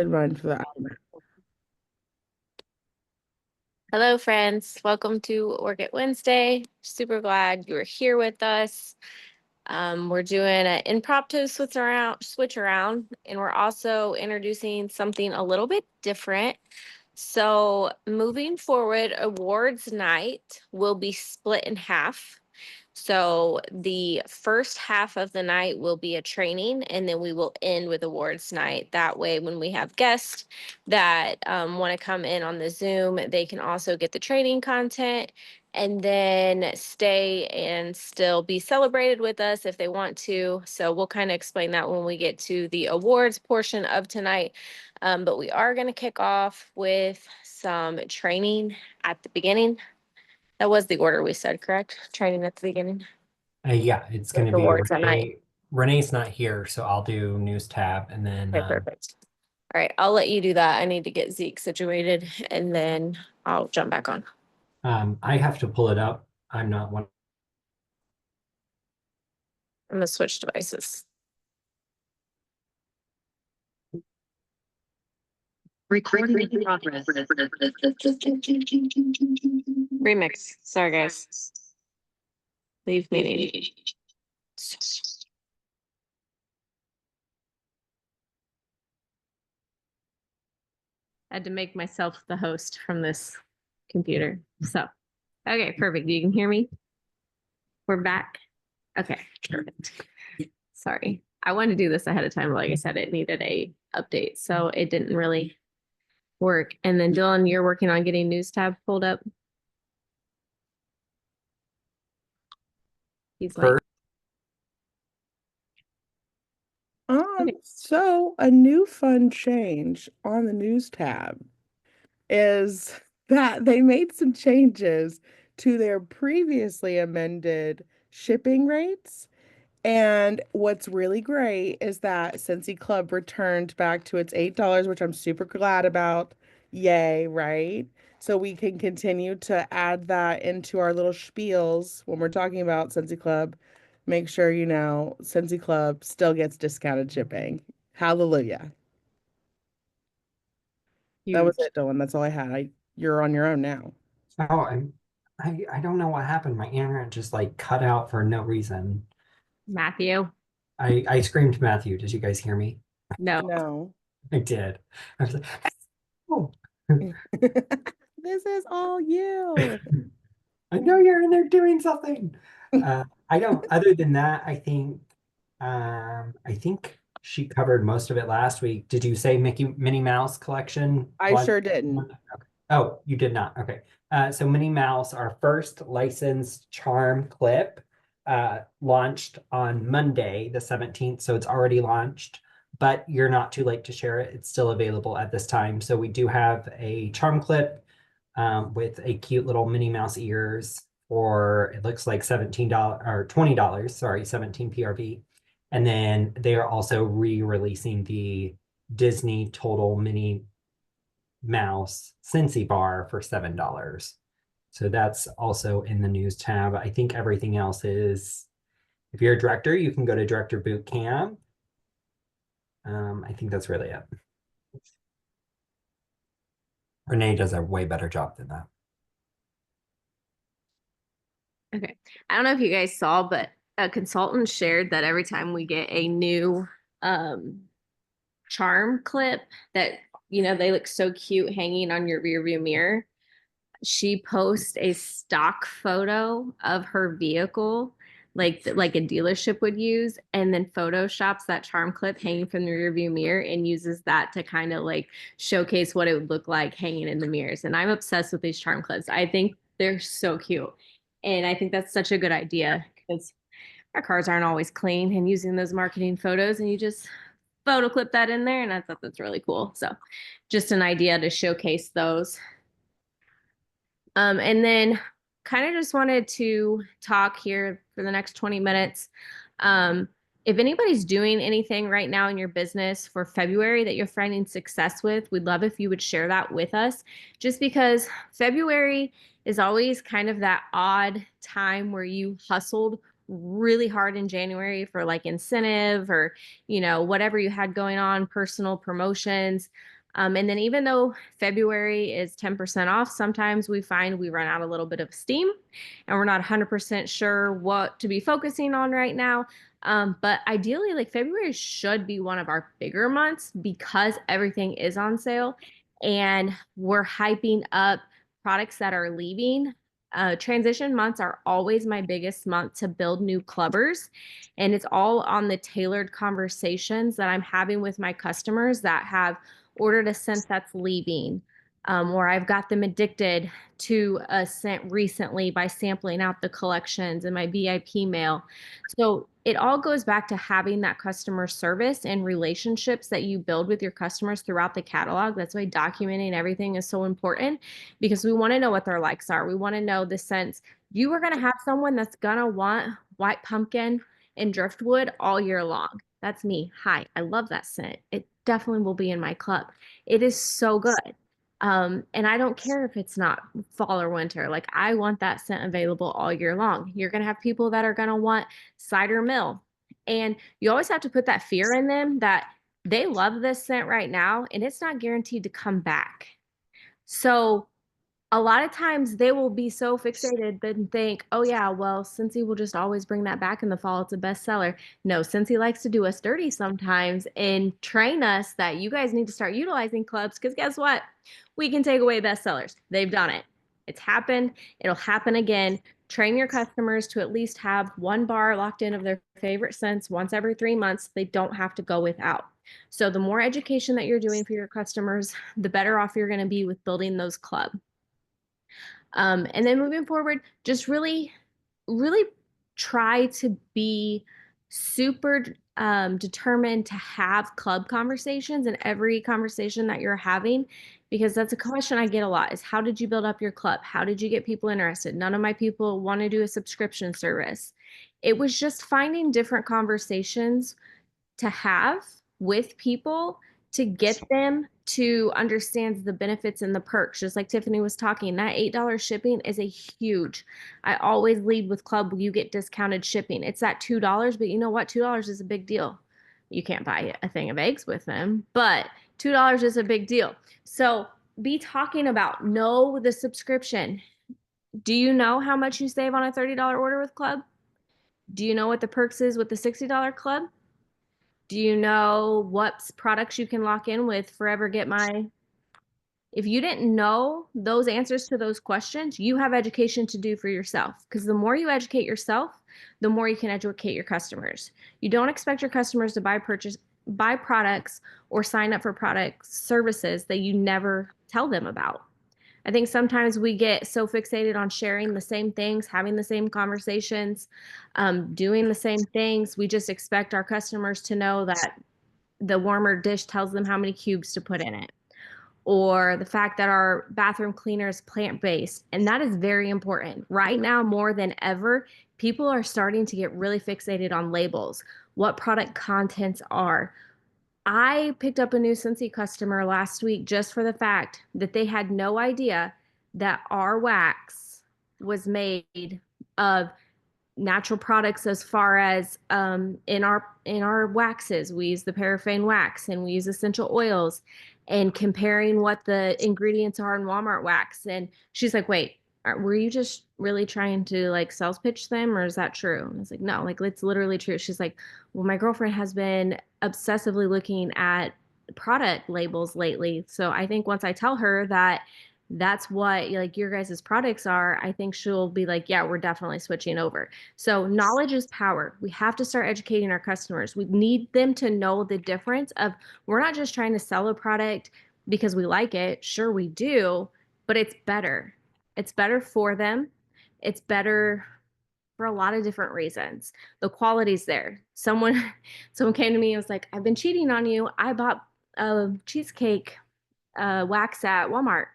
run for the honor. Hello, friends. Welcome to Work It Wednesday. Super glad you are here with us. We're doing an impromptu switch around, and we're also introducing something a little bit different. So, moving forward, awards night will be split in half. So the first half of the night will be a training, and then we will end with awards night. That way, when we have guests that want to come in on the Zoom, they can also get the training content and then stay and still be celebrated with us if they want to. So we'll kind of explain that when we get to the awards portion of tonight. But we are going to kick off with some training at the beginning. That was the order we said, correct? Training at the beginning. Yeah, it's going With to be awards at night. Renee. Renee's not here, so I'll do news tab and then Okay, perfect. All right, I'll let you do that. I need to get Zeke situated and then I'll jump back on. I have to pull it up. I'm not one. I'm gonna switch devices. Recording in progress. Remix. Sorry, guys. Leave meeting. I had to make myself the host from this computer. So, okay, perfect. You can hear me? We're back. Okay, perfect. Sorry. I wanted to do this ahead of time. Like I said, it needed a update, so it didn't really work. And then Dylan, you're working on getting news tab pulled up. He's like, So a new fun change on the news tab is that they made some changes to their previously amended shipping rates. And what's really great is that Scentsy Club returned back to its $8, which I'm super glad about. Yay, right? So we can continue to add that into our little spiels when we're talking about Scentsy Club. Make sure you know Scentsy Club still gets discounted shipping. Hallelujah. That was it, Dylan. That's all I had. You're on your own now. Oh, I don't know what happened. My internet just like cut out for no reason. Matthew. I screamed Matthew. Did you guys hear me? No. No. I did. I was like, oh. This is all you. I know you're in there doing something. I don't. Other than that, I think she covered most of it last week. Did you say Minnie Mouse collection? I sure didn't. Okay. Oh, you did not. Okay. So Minnie Mouse, our first licensed charm clip, launched on Monday, the 17th. So it's already launched, but you're not too late to share it. It's still available at this time. So we do have a charm clip with a cute little Minnie Mouse ears for it looks like $17 or $20, sorry, 17 PRV. And then they are also re-releasing the Disney Total Minnie Mouse Scentsy bar for $7. So that's also in the news tab. I think everything else is, if you're a director, you can go to Director Boot Camp. I think that's really it. Renee does a way better job than that. Okay. I don't know if you guys saw, but a consultant shared that every time we get a new charm clip that, they look so cute hanging on your rear view mirror, she posts a stock photo of her vehicle like a dealership would use, and then photoshops that charm clip hanging from the rear view mirror and uses that to kind of like showcase what it would look like hanging in the mirrors. And I'm obsessed with these charm clips. I think they're so cute. And I think that's such a good idea because our cars aren't always clean, and using those marketing photos and you just photo clip that in there. And I thought that's really cool. So just an idea to showcase those. And then kind of just wanted to talk here for the next 20 minutes. If anybody's doing anything right now in your business for February that you're finding success with, we'd love if you would share that with us, just because February is always kind of that odd time where you hustled really hard in January for like incentive or, whatever you had going on, personal promotions. And then even though February is 10% off, sometimes we find we run out a little bit of steam and we're not 100% sure what to be focusing on right now. But ideally, like February should be one of our bigger months because everything is on sale and we're hyping up products that are leaving. Transition months are always my biggest month to build new clubbers. And it's all on the tailored conversations that I'm having with my customers that have ordered a scent that's leaving, or I've got them addicted to a scent recently by sampling out the collections in my VIP mail. So it all goes back to having that customer service and relationships that you build with your customers throughout the catalog. That's why documenting everything is so important because we want to know what their likes are. We want to know the scents. You are going to have someone that's going to want white pumpkin and driftwood all year long. That's me. Hi, I love that scent. It definitely will be in my club. It is so good. And I don't care if it's not fall or winter. Like I want that scent available all year long. You're going to have people that are going to want cider mill. And you always have to put that fear in them that they love this scent right now and it's not guaranteed to come back. So a lot of times they will be so fixated and think, oh yeah, well, Scentsy will just always bring that back in the fall. It's a bestseller. No, Scentsy likes to do us dirty sometimes and train us that you guys need to start utilizing clubs because guess what? We can take away bestsellers. They've done it. It's happened. It'll happen again. Train your customers to at least have one bar locked in of their favorite scents once every 3 months. They don't have to go without. So the more education that you're doing for your customers, the better off you're going to be with building those clubs. And then moving forward, just really, really try to be super determined to have club conversations in every conversation that you're having, because that's a question I get a lot is how did you build up your club? How did you get people interested? None of my people want to do a subscription service. It was just finding different conversations to have with people to get them to understand the benefits and the perks. Just like Tiffany was talking, that $8 shipping is a huge. I always lead with club, you get discounted shipping. It's that $2, but you know what? $2 is a big deal. You can't buy a thing of eggs with them, but $2 is a big deal. So be talking about know the subscription. Do you know how much you save on a $30 order with club? Do you know what the perks is with the $60 club? Do you know what products you can lock in with Forever Get My? If you didn't know those answers to those questions, you have education to do for yourself. Because the more you educate yourself, the more you can educate your customers. You don't expect your customers to buy products or sign up for product services that you never tell them about. I think sometimes we get so fixated on sharing the same things, having the same conversations, doing the same things. We just expect our customers to know that the warmer dish tells them how many cubes to put in it, or the fact that our bathroom cleaner is plant-based. And that is very important. Right now, more than ever, people are starting to get really fixated on labels, what product contents are. I picked up a new Scentsy customer last week just for the fact that they had no idea that our wax was made of natural products as far as in our waxes. We use the paraffin wax and we use essential oils, and comparing what the ingredients are in Walmart wax. And she's like, wait, were you just really trying to like sales pitch them, or is that true? And I was like, no, like it's literally true. She's like, well, my girlfriend has been obsessively looking at product labels lately. So I think once I tell her that that's what like your guys' products are, I think she'll be like, yeah, we're definitely switching over. So knowledge is power. We have to start educating our customers. We need them to know the difference of we're not just trying to sell a product because we like it. Sure, we do, but it's better. It's better for them. It's better for a lot of different reasons. The quality's there. Someone came to me and was like, I've been cheating on you. I bought a cheesecake wax at Walmart.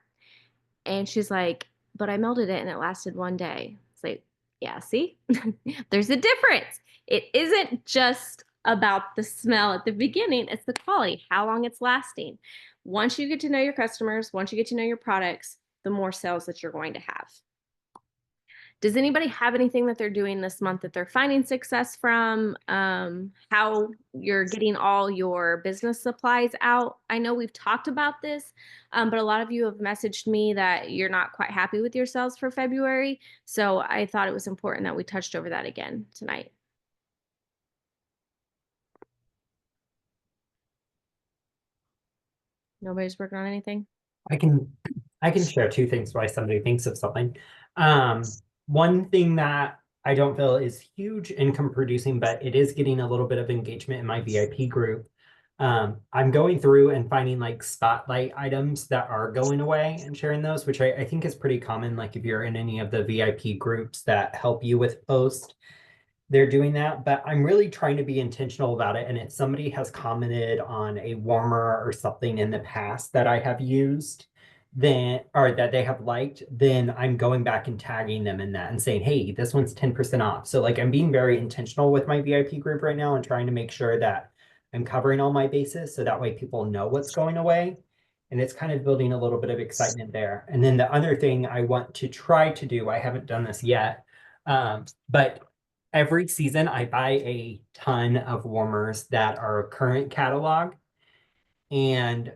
And she's like, but I melted it and it lasted 1 day. It's like, yeah, see, there's a difference. It isn't just about the smell at the beginning, it's the quality, how long it's lasting. Once you get to know your customers, once you get to know your products, the more sales that you're going to have. Does anybody have anything that they're doing this month that they're finding success from? How you're getting all your business supplies out? I know we've talked about this, but a lot of you have messaged me that you're not quite happy with yourselves for February. So I thought it was important that we touched over that again tonight. Nobody's working on anything? I can share two things why somebody thinks of something. One thing that I don't feel is huge income producing, but it is getting a little bit of engagement in my VIP group. I'm going through and finding like spotlight items that are going away and sharing those, which I think is pretty common. Like if you're in any of the VIP groups that help you with post, they're doing that, but I'm really trying to be intentional about it. And if somebody has commented on a warmer or something in the past that I have used, then, or that they have liked, then I'm going back and tagging them in that and saying, hey, this one's 10% off. So like I'm being very intentional with my VIP group right now and trying to make sure that I'm covering all my bases so that way people know what's going away. And it's kind of building a little bit of excitement there. And then the other thing I want to try to do, I haven't done this yet, but every season I buy a ton of warmers that are current catalog. And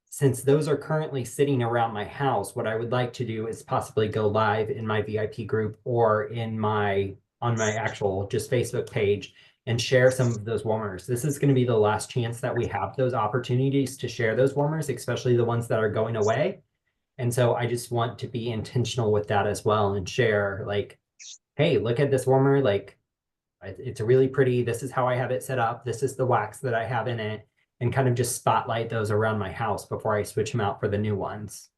since those are currently sitting around my house, what I would like to do is possibly go live in my VIP group or in my on my actual just Facebook page and share some of those warmers. This is going to be the last chance that we have those opportunities to share those warmers, especially the ones that are going away. And so I just want to be intentional with that as well and share like, hey, look at this warmer, like it's really pretty. This is how I have it set up. This is the wax that I have in it, and kind of just spotlight those around my house before I switch them out for the new ones.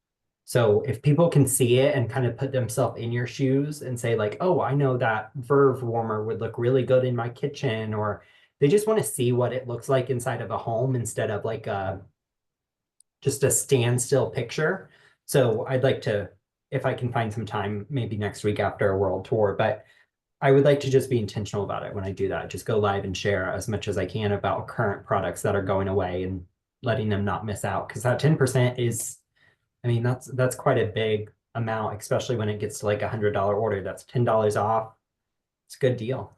So if people can see it and kind of put themselves in your shoes and say like, oh, I know that Verve warmer would look really good in my kitchen, or they just want to see what it looks like inside of a home instead of like just a standstill picture. So I'd like to, if I can find some time, maybe next week after a world tour, but I would like to just be intentional about it when I do that. Just go live and share as much as I can about current products that are going away and letting them not miss out. Because that 10% is, I mean, that's quite a big amount, especially when it gets to like $100 order. That's $10 off. It's a good deal.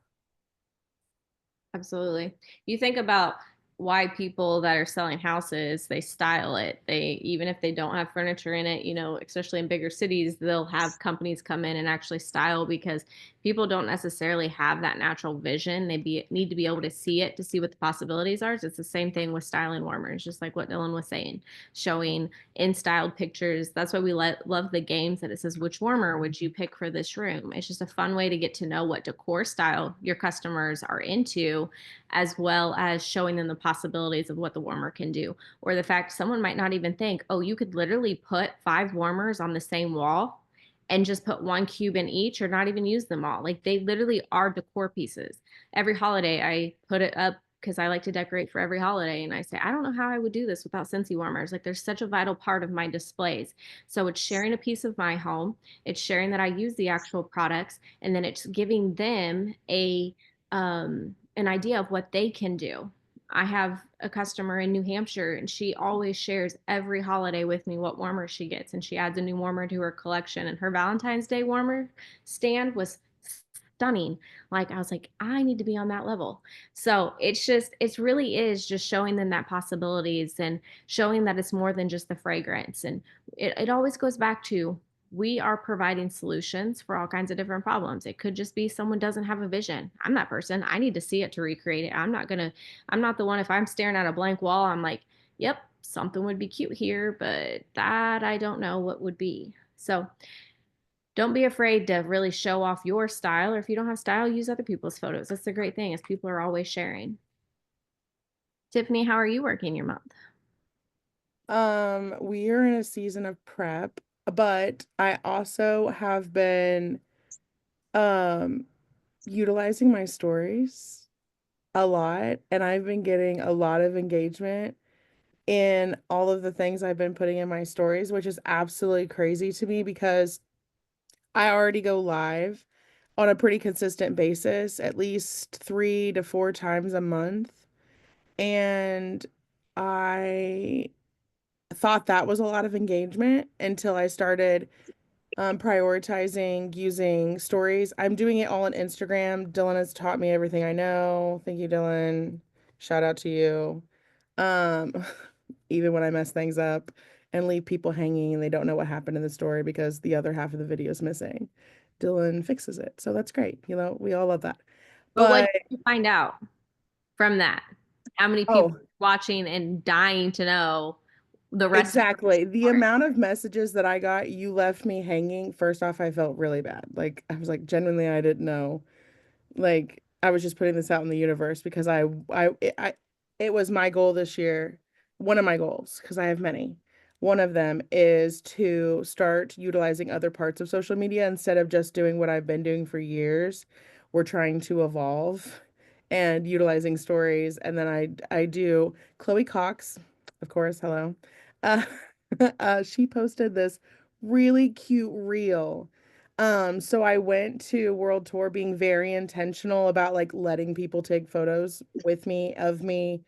Absolutely. You think about why people that are selling houses, they style it. They, even if they don't have furniture in it, you know, especially in bigger cities, they'll have companies come in and actually style because people don't necessarily have that natural vision. Need to be able to see it to see what the possibilities are. So it's the same thing with styling warmers, just like what Dylan was saying, showing in styled pictures. That's why we love the games that it says, which warmer would you pick for this room? It's just a fun way to get to know what decor style your customers are into, as well as showing them the possibilities of what the warmer can do. Or the fact someone might not even think, oh, you could literally put 5 warmers on the same wall and just put 1 cube in each or not even use them all. Like they literally are decor pieces. Every holiday I put it up because I like to decorate for every holiday. And I say, I don't know how I would do this without Scentsy warmers. Like they're such a vital part of my displays. So it's sharing a piece of my home. It's sharing that I use the actual products, and then it's giving them an idea of what they can do. I have a customer in New Hampshire, and she always shares every holiday with me what warmer she gets, and she adds a new warmer to her collection. And her Valentine's Day warmer stand was stunning. Like I was like, I need to be on that level. So it's really is just showing them that possibilities and showing that it's more than just the fragrance. And it always goes back to, we are providing solutions for all kinds of different problems. It could just be someone doesn't have a vision. I'm that person. I need to see it to recreate it. I'm not the one, if I'm staring at a blank wall, I'm like, yep, something would be cute here, but that I don't know what would be. So don't be afraid to really show off your style, or if you don't have style, use other people's photos. That's the great thing, is people are always sharing. Tiffany, how are you working your month? We are in a season of prep, but I also have been um utilizing my stories a lot, and I've been getting a lot of engagement in all of the things I've been putting in my stories, which is absolutely crazy to me because I already go live on a pretty consistent basis, at least 3 to 4 times a month. And I thought that was a lot of engagement until I started prioritizing using stories. I'm doing it all on Instagram. Dylan has taught me everything I know. Thank you, Dylan. Shout out to you. Um, even when I mess things up and leave people hanging and they don't know what happened in the story because the other half of the video is missing. Dylan fixes it. So that's great. You know, we all love that. But what But did you find out from that? How many people oh, watching and dying to know the rest of exactly. The the amount of messages that I got, you left me hanging. First off, I felt really bad. Like I was like, genuinely, I didn't know. Like I was just putting this out in the universe because it was my goal this year. One of my goals, because I have many. One of them is to start utilizing other parts of social media instead of just doing what I've been doing for years. We're trying to evolve and utilizing stories. And then I do Chloe Cox, of course, hello. Uh, she posted this really cute reel. So I went to World Tour being very intentional about like letting people take photos with me, of me,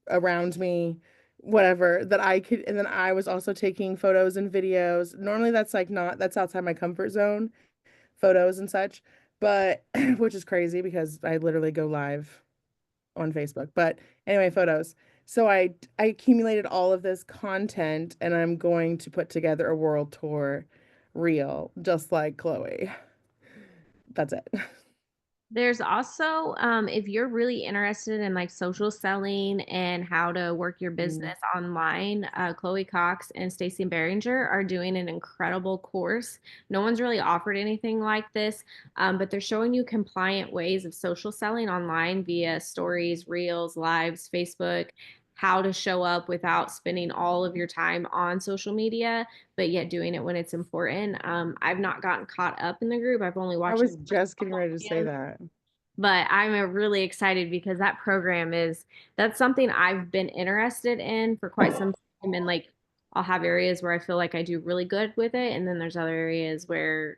around me, whatever that I could. And then I was also taking photos and videos. Normally that's like not, that's outside my comfort zone, photos and such, but which is crazy because I literally go live on Facebook. But anyway, photos. So I accumulated all of this content and I'm going to put together a world tour reel just like Chloe. That's it. There's also, if you're really interested in like social selling and how to work your Mm. business online, Chloe Cox and Stacey Barringer are doing an incredible course. No one's really offered anything like this, but they're showing you compliant ways of social selling online via stories, reels, lives, Facebook, how to show up without spending all of your time on social media, but yet doing it when it's important. I've not gotten caught up in the group. I've only I watched like was just getting ready to say videos, that. but I'm really excited because that program is that's something I've been interested in for quite some time. And like I'll have areas where I feel like I do really good with it, and then there's other areas where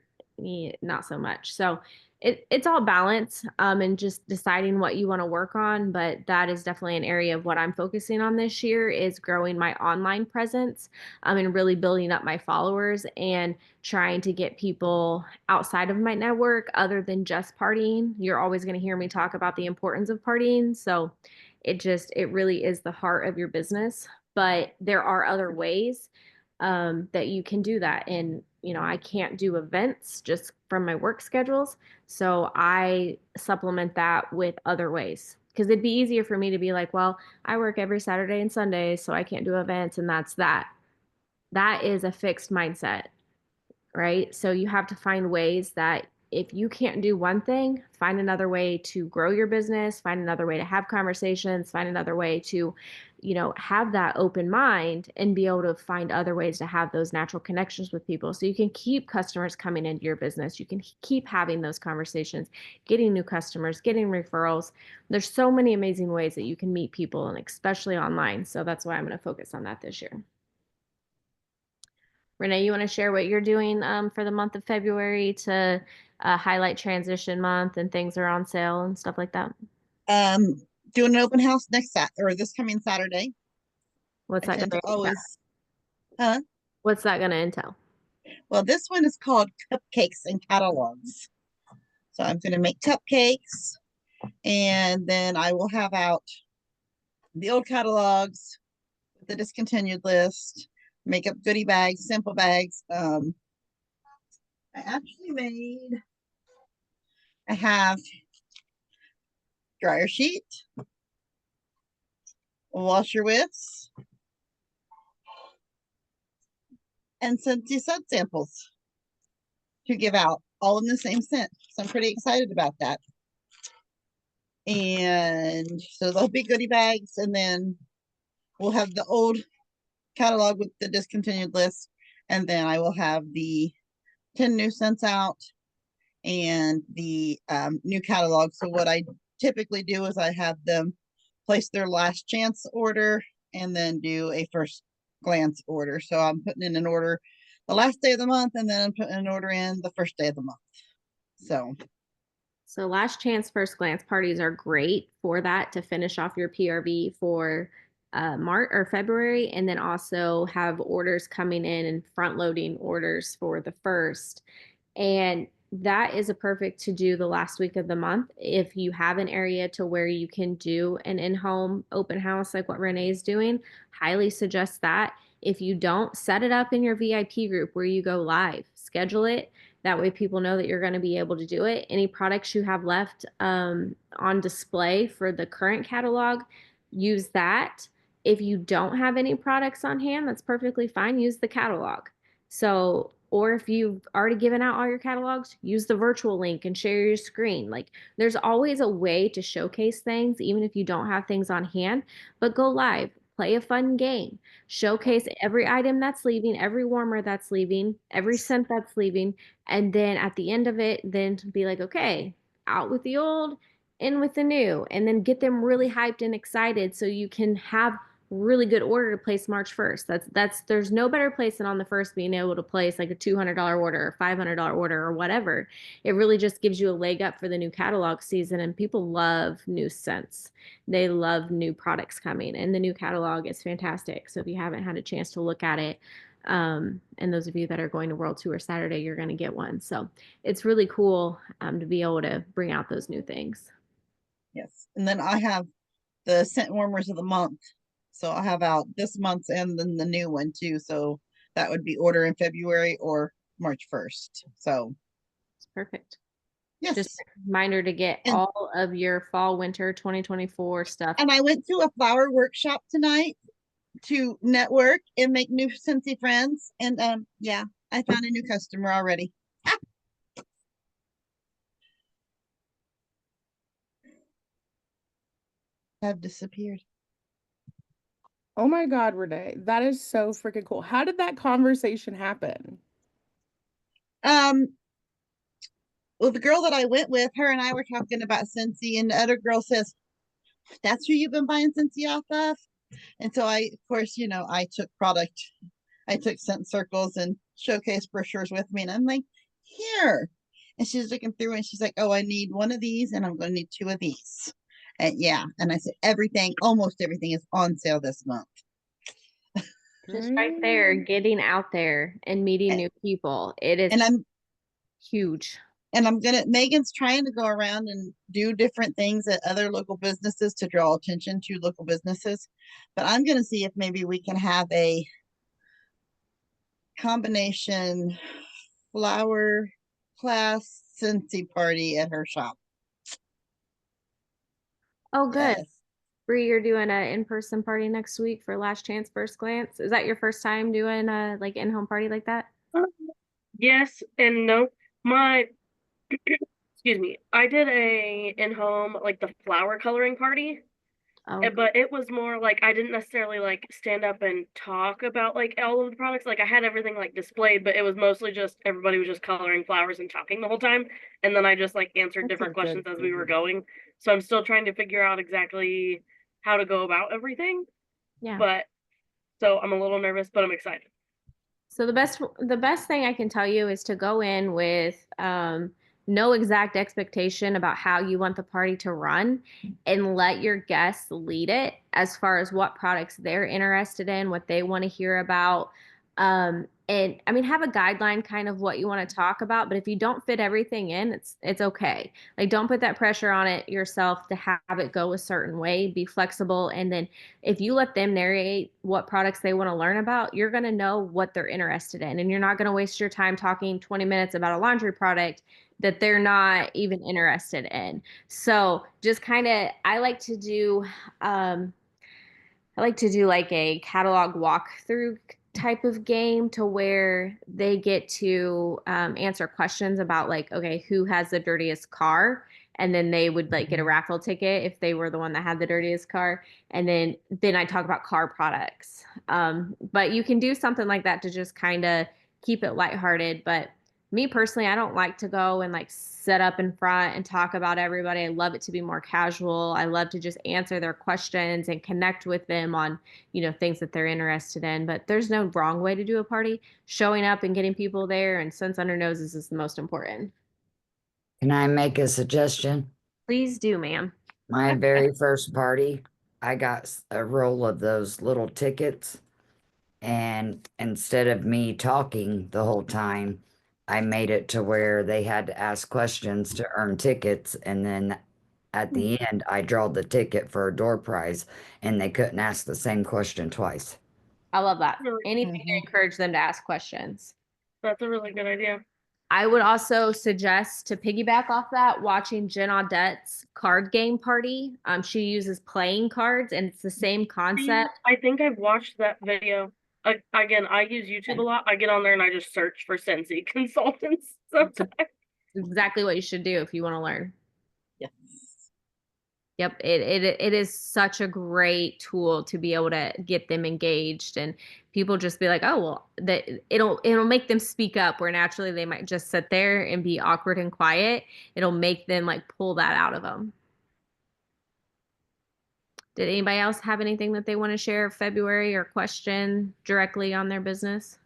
not so much. So it's all balance, and just deciding what you want to work on. But that is definitely an area of what I'm focusing on this year is growing my online presence, and really building up my followers and trying to get people outside of my network other than just partying. You're always going to hear me talk about the importance of partying. So it really is the heart of your business. But there are other ways that you can do that. And, I can't do events just from my work schedules. So I supplement that with other ways. Because it'd be easier for me to be like, well, I work every Saturday and Sunday, so I can't do events, and that's that. That is a fixed mindset, right? So you have to find ways that if you can't do one thing, find another way to grow your business, find another way to have conversations, find another way to, have that open mind and be able to find other ways to have those natural connections with people. So you can keep customers coming into your business. You can keep having those conversations, getting new customers, getting referrals. There's so many amazing ways that you can meet people, and especially online. So that's why I'm going to focus on that this year. Renee, you want to share what you're doing for the month of February to highlight transition month and things are on sale and stuff like that? Um, doing an open house next or this coming Saturday. What's I that tend to gonna entail? always, huh? What's that gonna entail? Well, this one is called Cupcakes and Catalogs. So I'm going to make cupcakes and then I will have out the old catalogs, the discontinued list, make up goodie bags, simple bags. I actually made, I have dryer sheet, washer whips, and Scentsy scent samples to give out, all in the same scent. So I'm pretty excited about that. And so they'll be goodie bags, and then we'll have the old catalog with the discontinued list, and then I will have the 10 new scents out and the new catalog. So what I typically do is I have them place their last chance order and then do a first glance order. So I'm putting in an order the last day of the month, and then I'm putting an order in the first day of the month. So last chance first glance parties are great for that to finish off your PRV for March or February, and then also have orders coming in and front loading orders for the first. And that is a perfect to do the last week of the month. If you have an area to where you can do an in-home open house like what Renee's doing, highly suggest that. If you don't, set it up in your VIP group where you go live. Schedule it. That way people know that you're going to be able to do it. Any products you have left on display for the current catalog, use that. If you don't have any products on hand, that's perfectly fine. Use the catalog. So, or if you've already given out all your catalogs, use the virtual link and share your screen. Like, there's always a way to showcase things, even if you don't have things on hand, but go live, play a fun game, showcase every item that's leaving, every warmer that's leaving, every scent that's leaving. And then at the end of it, then be like, okay, out with the old, in with the new, and then get them really hyped and excited so you can have really good order to place March 1st. That's there's no better place than on the first being able to place like a $200 order or $500 order or whatever. It really just gives you a leg up for the new catalog season, and people love new scents. They love new products coming, and the new catalog is fantastic. So if you haven't had a chance to look at it, and those of you that are going to World Tour Saturday, you're going to get one. So it's really cool to be able to bring out those new things. Yes. And then I have the scent warmers of the month. So I have out this month's and then the new one too. So that would be order in February or March 1st. So It's perfect. yes. Just a reminder to get And, all of your fall winter 2024 stuff. and I went to a flower workshop tonight to network and make new Scentsy friends. And yeah, I found a new customer already. Have disappeared. Oh my God, Renee, that is so freaking cool. How did that conversation happen? Well, the girl that I went with, her and I were talking about Scentsy, and the other girl says, "That's who you've been buying Scentsy off of." And so I, of course, I took scent circles and showcase brochures with me, and I'm like, "Here." And she's looking through and she's like, "Oh, I need one of these and I'm going to need two of these." And yeah, and I said, almost everything is on sale this month. Just right there, getting out there and meeting And, new people. It is and I'm huge. Megan's trying to go around and do different things at other local businesses to draw attention to local businesses. But I'm gonna see if maybe we can have a combination flower class Scentsy party at her shop. Oh, good. Yes. Bree, you're doing an in-person party next week for Last Chance First Glance. Is that your first time doing a like in-home party like that? Yes and no. My excuse me. I did a in-home like the flower coloring party, Oh, but it was more like I didn't necessarily like stand up and talk about like all of the products. Like I had everything like displayed, but it was mostly just everybody was just coloring flowers and talking the whole time, and then I just like answered That's a different good questions as we were thing. going. So I'm still trying to figure out exactly how to go about everything, yeah. but so I'm a little nervous, but I'm excited. So the best thing I can tell you is to go in with no exact expectation about how you want the party to run and let your guests lead it as far as what products they're interested in, what they want to hear about. And I mean, have a guideline kind of what you want to talk about, but if you don't fit everything in, it's okay. Like, don't put that pressure on it yourself to have it go a certain way. Be flexible, and then if you let them narrate what products they want to learn about, you're going to know what they're interested in. And you're not going to waste your time talking 20 minutes about a laundry product that they're not even interested in. So just kind of, I like to do like a catalog walkthrough type of game to where they get to answer questions about like, okay, who has the dirtiest car? And then they would like get a raffle ticket if they were the one that had the dirtiest car. And then I talk about car products. But you can do something like that to just kind of keep it lighthearted. But me personally, I don't like to go and like set up in front and talk about everybody. I love it to be more casual. I love to just answer their questions and connect with them on, things that they're interested in. But there's no wrong way to do a party. Showing up and getting people there and scents under noses is the most important. Can I make a suggestion? Please do, ma'am. My very first party, I got a roll of those little tickets, and instead of me talking the whole time, I made it to where they had to ask questions to earn tickets, and then at the end, I drawed the ticket for a door prize, and they couldn't ask the same question twice. I love that. Really, Anything to encourage them to ask questions. that's a really good idea. I would also suggest to piggyback off that, watching Jen Audette's card game party. She uses playing cards and it's the same concept. I think I've watched that video. Again, I use YouTube a lot. I get on there and I just search for Scentsy consultants sometimes. Exactly what you should do if you want to learn. Yes. Yep, it is such a great tool to be able to get them engaged, and people just be like, oh well, that it'll make them speak up where naturally they might just sit there and be awkward and quiet. It'll make them like pull that out of them. Did anybody else have anything that they want to share February or question directly on their business?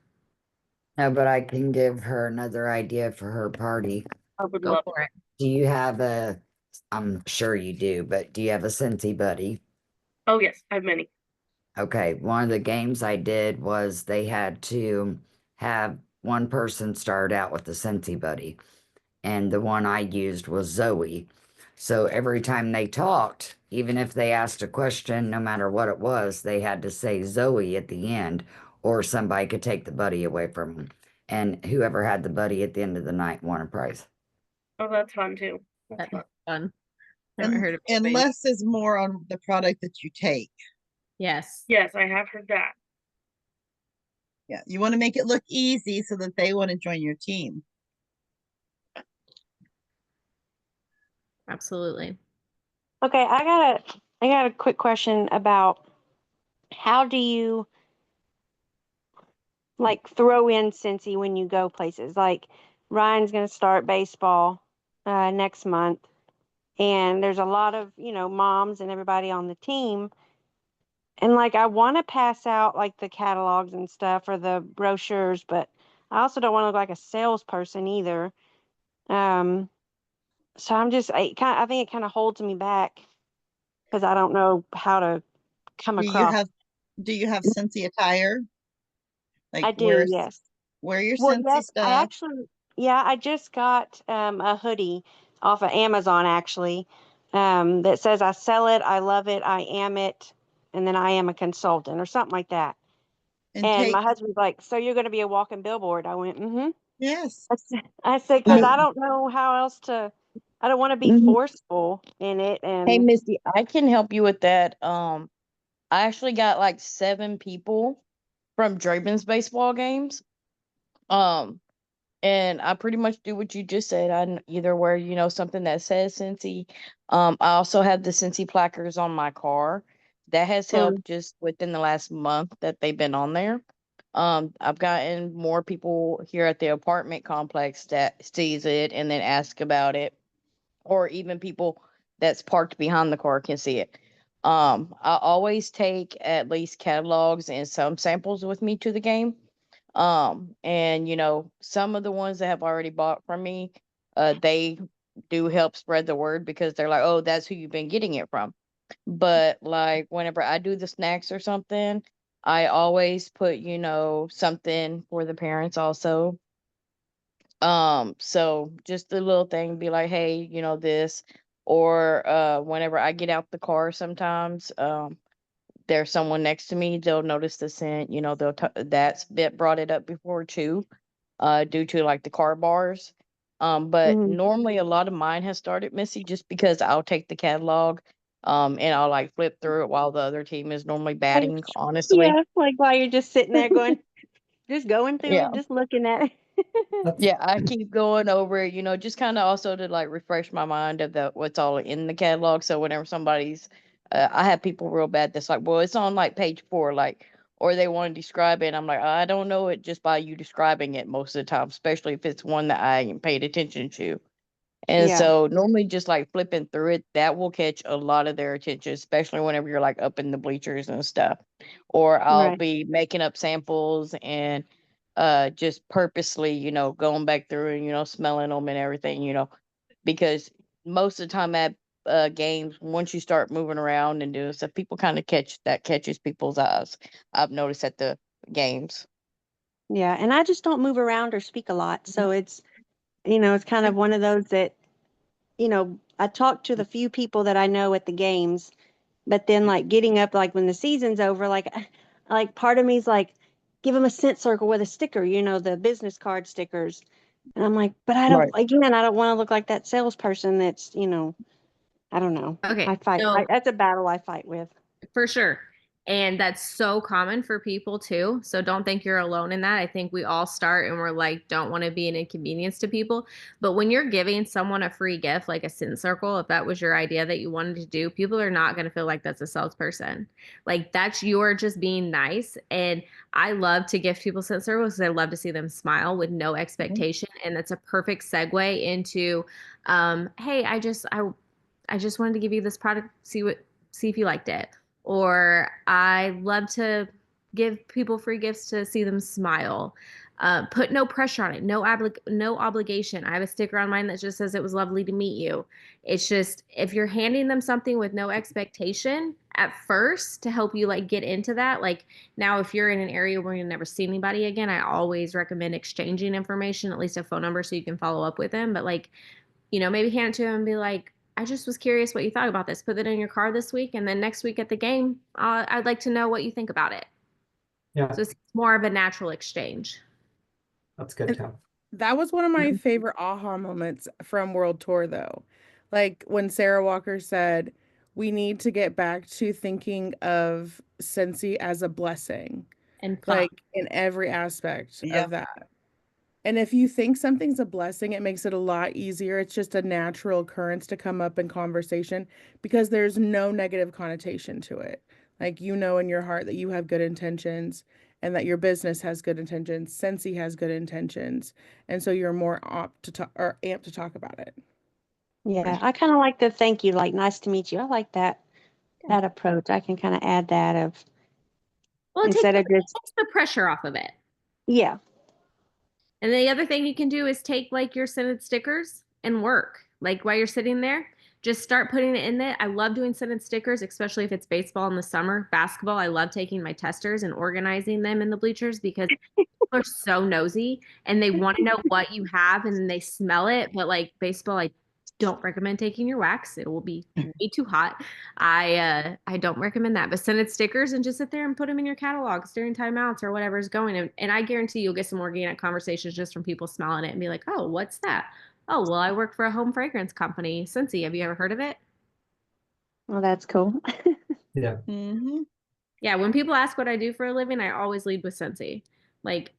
No, but I can give her another idea for her party. I would Go love for it. Do you have a, I'm sure you do, but do you have a Scentsy buddy? Oh yes, I have many. Okay, one of the games I did was they had to have one person start out with the Scentsy buddy, and the one I used was Zoe. So every time they talked, even if they asked a question, no matter what it was, they had to say Zoe at the end, or somebody could take the buddy away from them. And whoever had the buddy at the end of the night won a prize. Oh, that's fun too. That's That's fun. fun. Never And, heard of and anybody- less is more on the product that you take. Yes. Yes, I have heard that. Yeah, you want to make it look easy so that they want to join your team. Absolutely. Okay, I got a quick question about how do you like throw in Scentsy when you go places? Like Ryan's gonna start baseball next month, and there's a lot of, moms and everybody on the team. And like I want to pass out like the catalogs and stuff or the brochures, but I also don't want to look like a salesperson either. Um, so I think it kind of holds me back because I don't know how to come Do you across. have Scentsy attire? Like I do, yes. wear your Well, Scentsy yes, stuff. I just got a hoodie off of Amazon actually, that says I sell it, I love it, I am it, and then I am a consultant or something like that. And And take my husband's like, so you're going to be a walking billboard? I went, mm-hmm. yes. I said, because I don't know how else to. I don't want to be forceful in it, Hey, and Misty, I can help you with that. I actually got like 7 people from Draven's baseball games. Um, and I pretty much do what you just said. Either wear, something that says Cincy. I also have the Cincy placards on my car. That has mm, helped just within the last month that they've been on there. I've gotten more people here at the apartment complex that sees it and then ask about it, or even people that's parked behind the car can see it. I always take at least catalogs and some samples with me to the game. And some of the ones that have already bought from me, they do help spread the word because they're like, oh, that's who you've been getting it from. But like whenever I do the snacks or something, I always put, something for the parents also. So just a little thing, be like, hey, this, or whenever I get out the car sometimes, there's someone next to me, they'll notice the scent, that's bit brought it up before too, due to like the car bars. But mhm. normally a lot of mine has started, Missy, just because I'll take the catalog, and I'll like flip through it while the other team is normally Like, batting, honestly. yeah, like while you're just sitting there going, just going through Yeah. it, just looking at it. Yeah, I keep going over it, just kind of also to like refresh my mind of what's all in the catalog. So whenever I have people real bad that's like, well, it's on like page 4, like, or they want to describe it. I'm like, I don't know it just by you describing it most of the time, especially if it's one that I ain't paid attention to. And Yeah, so normally just like flipping through it, that will catch a lot of their attention, especially whenever you're like up in the bleachers and stuff. Or I'll right. be making up samples and just purposely, going back through and, smelling them and everything, because most of the time at games, once you start moving around and doing stuff, people kind of catches people's eyes. I've noticed at the games. Yeah, and I just don't move around or speak a lot, so it's it's kind of one of those that I talk to the few people that I know at the games, but then like getting up like when the season's over, like part of me's like, give them a scent circle with a sticker, the business card stickers. And I'm like, but Right. I don't want to look like that salesperson that's, I don't know. Okay, I fight. so That's a battle I fight with. for sure. And that's so common for people too. So don't think you're alone in that. I think we all start and we're like, don't want to be an inconvenience to people. But when you're giving someone a free gift, like a scent circle, if that was your idea that you wanted to do, people are not going to feel like that's a salesperson. Like that's you're just being nice. And I love to gift people scent circles because I love to see them smile with no expectation. And that's a perfect segue into, hey, I just wanted to give you this product, see if you liked it. Or I love to give people free gifts to see them smile. Put no pressure on it, no obligation. I have a sticker on mine that just says it was lovely to meet you. It's just if you're handing them something with no expectation at first to help you like get into that. Like now, if you're in an area where you never see anybody again, I always recommend exchanging information, at least a phone number, so you can follow up with them. But like maybe hand it to him and be like, I just was curious what you thought about this. Put it in your car this week. And then next week at the game, I'd like to know what you think about it. Yeah, So it's more of a natural exchange. that's good And too. that was one of my favorite aha moments from World Tour, though. Like when Sarah Walker said, we need to get back to thinking of Scentsy as a blessing, And fun. like in every aspect Yeah. of that. And if you think something's a blessing, it makes it a lot easier. It's just a natural occurrence to come up in conversation because there's no negative connotation to it. Like you know in your heart that you have good intentions and that your business has good intentions, Scentsy has good intentions, and so you're more apt to talk or amped to talk about it. Yeah, I kind of like the thank you, like nice to meet you. I like that approach. I can kind of add that of Well, instead of it just takes the pressure off of it. yeah. And the other thing you can do is take like your scented stickers and work. Like while you're sitting there, just start putting it in there. I love doing scented stickers, especially if it's baseball in the summer. Basketball, I love taking my testers and organizing them in the bleachers because are so nosy and they want to know what you have and they smell it. But like baseball, I don't recommend taking your wax. It will be way too hot. I don't recommend that. But send it stickers and just sit there and put them in your catalogs during timeouts or whatever is going. And I guarantee you'll get some organic conversations just from people smelling it and be like, oh, what's that? Oh, well, I work for a home fragrance company, Scentsy. Have you ever heard of it? Well, that's cool. Yeah. Mm-hmm. Yeah, when people ask what I do for a living, I always lead with Scentsy. Like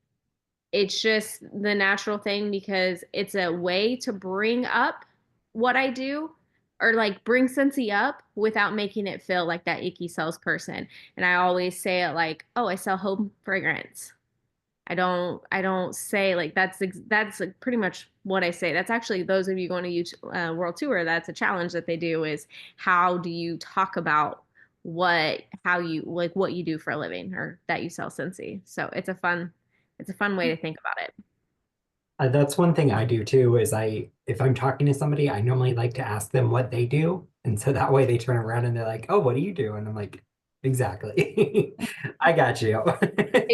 it's just the natural thing because it's a way to bring up what I do or like bring Scentsy up without making it feel like that icky salesperson. And I always say it like, oh, I sell home fragrance. I don't say like that's like pretty much what I say. That's actually those of you going to World Tour. That's a challenge that they do is how do you talk about how you like what you do for a living or that you sell Scentsy. So it's a fun way to think about it. That's one thing I do too, is if I'm talking to somebody, I normally like to ask them what they do. And so that way they turn around and they're like, oh, what do you do? And I'm like, exactly. I got you.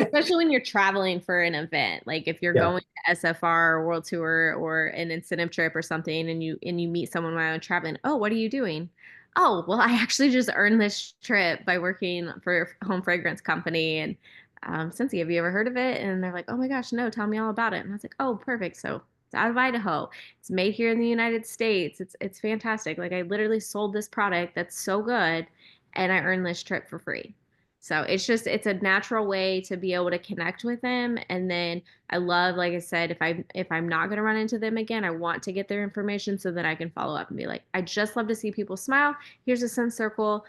Especially when you're traveling for an event. Like if you're Yeah. going to SFR or World Tour or an incentive trip or something and you meet someone while you're traveling, oh, what are you doing? Oh, well, I actually just earned this trip by working for a home fragrance company. And Cynthia, have you ever heard of it? And they're like, oh my gosh, no, tell me all about it. And I was like, oh, perfect. So it's out of Idaho. It's made here in the United States. It's fantastic. Like I literally sold this product that's so good and I earned this trip for free. So it's a natural way to be able to connect with them. And then I love, like I said, if I'm not going to run into them again, I want to get their information so that I can follow up and be like, I just love to see people smile. Here's a Scent Circle.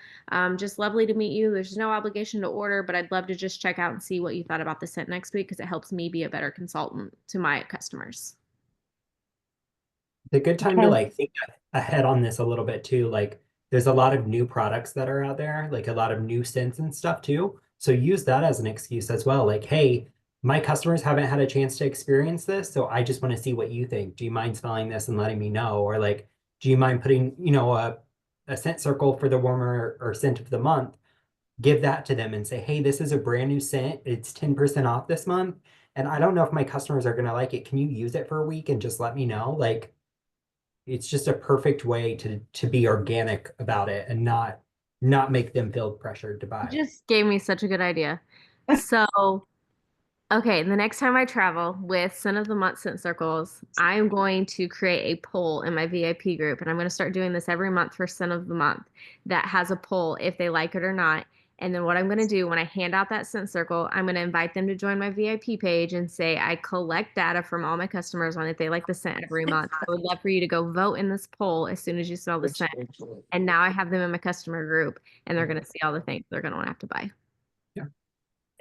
Just lovely to meet you. There's no obligation to order, but I'd love to just check out and see what you thought about the scent next week because it helps me be a better consultant to my customers. It's a good time to Okay. like think ahead on this a little bit too. Like there's a lot of new products that are out there, like a lot of new scents and stuff too. So use that as an excuse as well. Like, hey, my customers haven't had a chance to experience this, so I just want to see what you think. Do you mind smelling this and letting me know? Or like, do you mind putting, a scent circle for the warmer or scent of the month, give that to them and say, hey, this is a brand new scent. It's 10% off this month. And I don't know if my customers are going to like it. Can you use it for a week and just let me know? Like, it's just a perfect way to be organic about it and not make them feel pressured to buy. Just gave me such a good idea. So, okay, the next time I travel with Scent of the Month Scent Circles, I'm going to create a poll in my VIP group, and I'm going to start doing this every month for Scent of the Month that has a poll if they like it or not. And then what I'm going to do when I hand out that scent circle, I'm going to invite them to join my VIP page and say I collect data from all my customers on if they like the scent every month. I would love for you to go vote in this poll as soon as you smell the scent. And now I have them in my customer group, and they're going to see all the things they're going to want to have to buy. Yeah.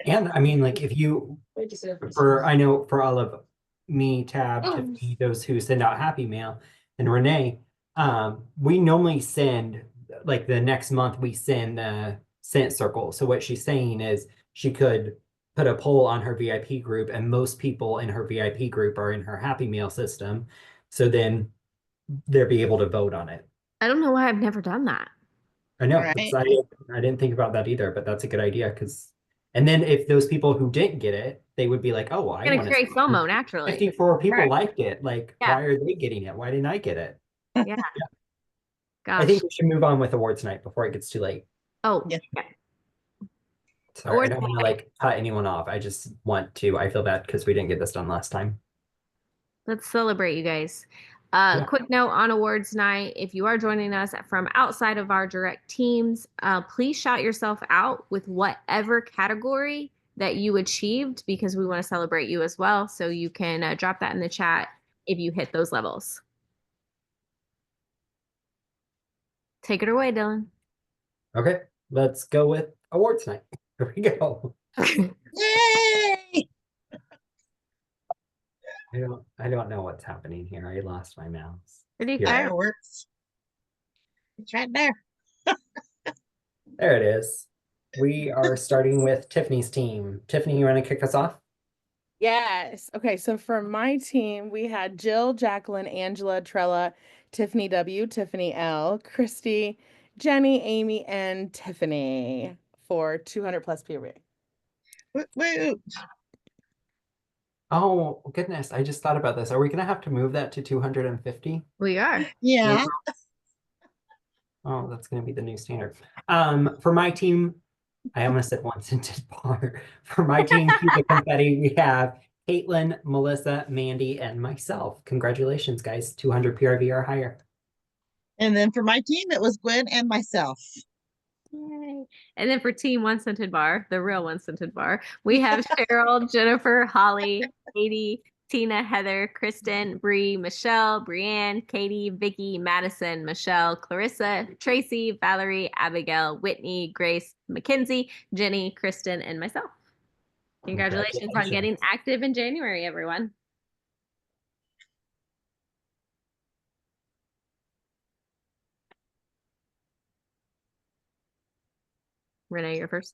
And I mean, like if you, I know for all of me, Tab, Tiffany, those who send out Happy Mail, and Renee, we normally send, like the next month we send the scent circle. So what she's saying is she could put a poll on her VIP group, and most people in her VIP group are in her Happy Mail system. So then they'll be able to vote on it. I don't know why I've never done that. I know, Right. I didn't think about that either, but that's a good idea because, and then if those people who didn't get it, they would be like, oh, well, I It's going want to to create see FOMO naturally. 54 people Right. liked it. Like, Yeah. why are they getting it? Why didn't I get it? Yeah. I Gosh. think we should move on with awards night before it gets too late. Oh, Yeah. yeah. Sorry, I Awards don't want to like cut anyone off. I just want to, I feel bad because we didn't get this done last time. Let's celebrate you guys. Yeah. Quick note on awards night. If you are joining us from outside of our direct teams, please shout yourself out with whatever category that you achieved because we want to celebrate you as well. So you can drop that in the chat if you hit those levels. Take it away, Dylan. Okay, let's go with awards night. Here we go. Yay! I don't know what's happening here. I lost my mouse. Pretty Here. Fireworks. It's right there. There it is. We are starting with Tiffany's team. Tiffany, you want to kick us off? Yes. Okay, so for my team, we had Jill, Jacqueline, Angela, Trella, Tiffany W, Tiffany L, Christy, Jenny, Amy, and Tiffany for 200 plus PV. Woo. Oh, goodness. I just thought about this. Are we going to have to move that to 250? We are. Yeah. Oh, that's going to be the new standard. For my team, I almost said one scented bar. For my team, Cuba Confetti, we have Caitlin, Melissa, Mandy, and myself. Congratulations, guys. 200 PRV or higher. And then for my team, it was Gwen and myself. Yay. And then for Team One Scented Bar, the real One Scented Bar, we have Cheryl, Jennifer, Holly, Katie, Tina, Heather, Kristen, Bree, Michelle, Brianne, Katie, Vicky, Madison, Michelle, Clarissa, Tracy, Valerie, Abigail, Whitney, Grace, Mackenzie, Jenny, Kristen, and myself. Congratulations on getting active in January, everyone. Renee, you're first.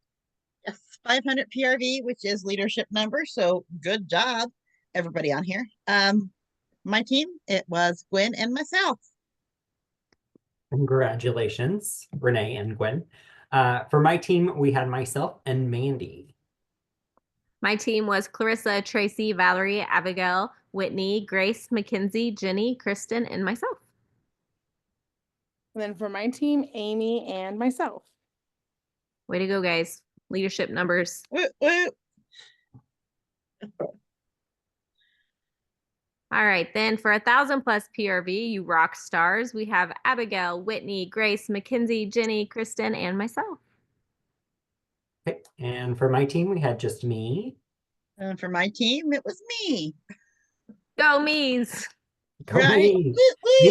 Yes, 500 PRV, which is leadership number. So good job, everybody on here. My team, it was Gwen and myself. Congratulations, Renee and Gwen. For my team, we had myself and Mandy. My team was Clarissa, Tracy, Valerie, Abigail, Whitney, Grace, Mackenzie, Jenny, Kristen, and myself. And then for my team, Amy and myself. Way to go, guys. Leadership numbers. Woo, woo. All right, then for 1,000 plus PRV, you rock stars, we have Abigail, Whitney, Grace, Mackenzie, Jenny, Kristen, and myself. Okay. And for my team, we had just me. And for my team, it was me. Go me's. Go Right? me. Woo, woo.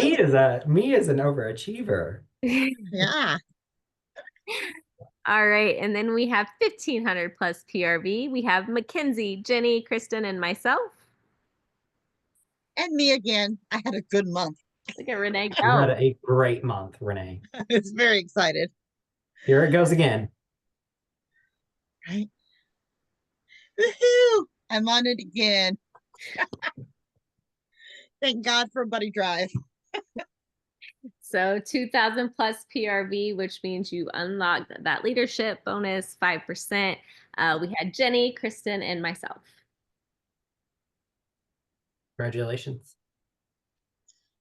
Me is an overachiever. Yeah. All right, and then we have 1,500 plus PRV. We have Mackenzie, Jenny, Kristen, and myself. And me again. I had a good month. Look at Renee You had go. a great month, Renee. I was very excited. Here it goes again. Right? Woohoo! I'm on it again. Thank God for Buddy Drive. So 2,000 plus PRV, which means you unlock that leadership bonus, 5%. We had Jenny, Kristen, and myself. Congratulations.